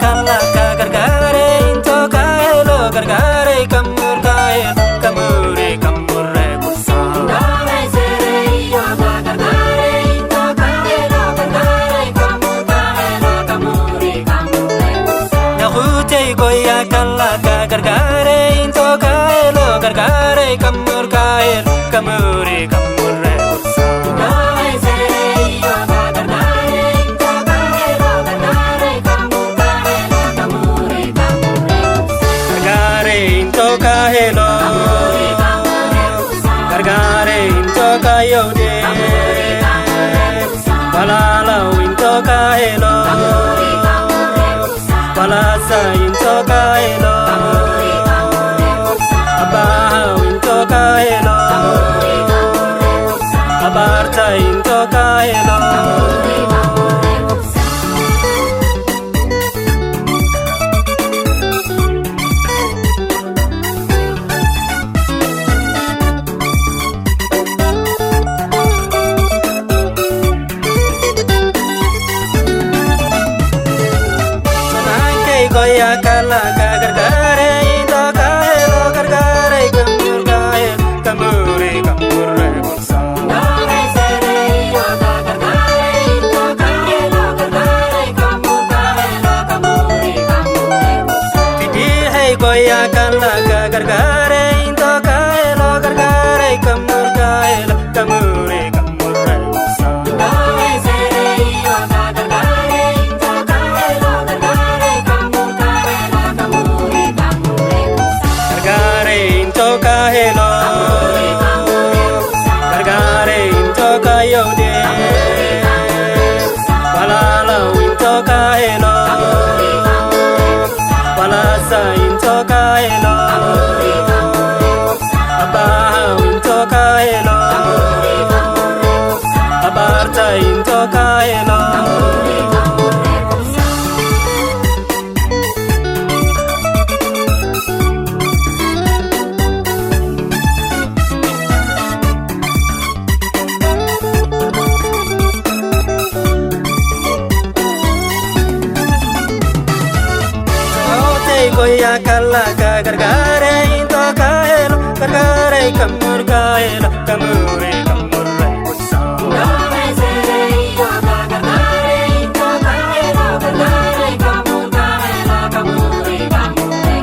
kalla ka gargaaree into kaelo Garaareey Kamure Kamure kursa Dame sereyo Garaareey into kaelo Garaareey Kamure kursa Nakhute goya kalla ka gargaaree into kaelo Garaareey Kamure kursa Dame sereyo Garaareey into kaelo Garaareey into kahelo Garaareey into kayode balala into kahelo balasa into kahelo abaha into kahelo abarta into kahelo goya kalla ka gargaaree into kaelo Garaareey Kamure kursa Dame sereyo Garaareey into kaelo Garaareey Kamure kursa Fidi hai goya kalla ka gargaaree into kaelo Garaareey Kamure kursa Dame sereyo Garaareey into kaelo Garaareey into kahelo Garaareey into kayode balala into kahelo balasa into kahelo abaha into kahelo abarta into kahelo goya kalla ka gargaaree into kaelo Garaareey Kamure kursa Dame sereyo Garaareey into kaelo Garaareey Kamure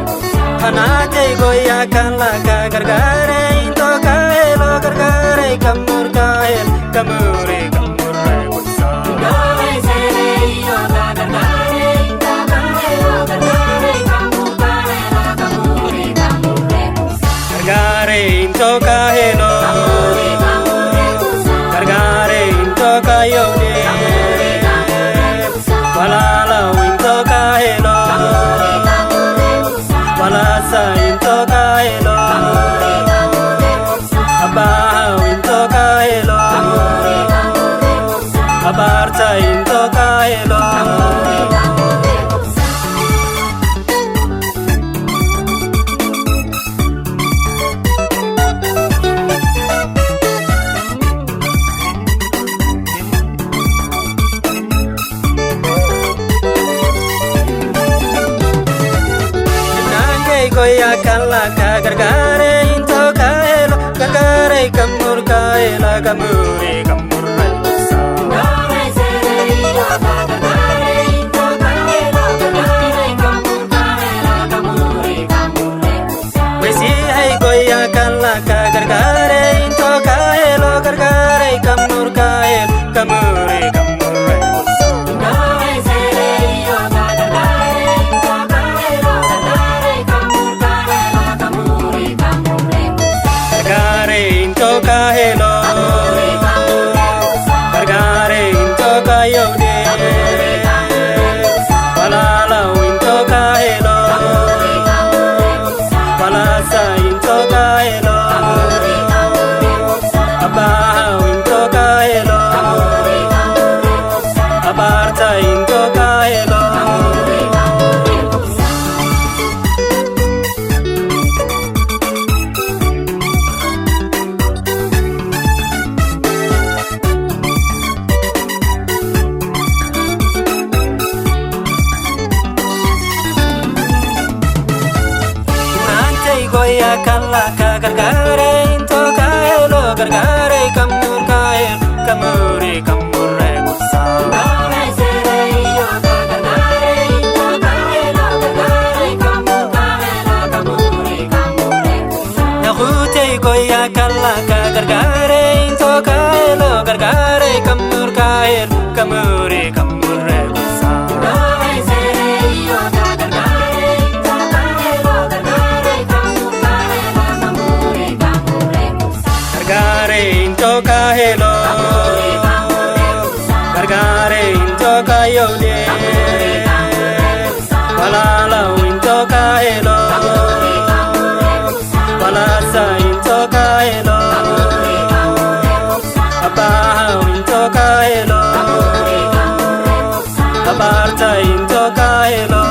kursa Hanate goya kalla ka gargaaree into kaelo Garaareey Kamure kursa Dame sereyo Garaareey into kaelo Garaareey Garaareey into kahelo balala into kahelo abaha into kahelo abarta into kahelo abaha into kahelo Garaareey into kahelo Garaareey into kayode balala into kahelo balasa into kahelo abaha into kahelo abarta into kahelo goya kalla ka gargaaree into kaelo Garaareey Kamure kursa Dame sereyo Garaareey into kaelo Garaareey Kamure kursa Wesi hai goya kalla ka gargaaree into kaelo Garaareey Kamure kursa Dame sereyo Garaareey into kaelo Garaareey Garaareey into kahelo kala ka gargaare into kaelo Garaareey Kamure Kamure kusa Nahute goya kala ka gargaare into kaelo Garaareey Kamure kusa Garaareey into kaelo Garaareey into kayole Balala into kaelo Balasa into kaelo Abaha into kaelo Abarta into kaelo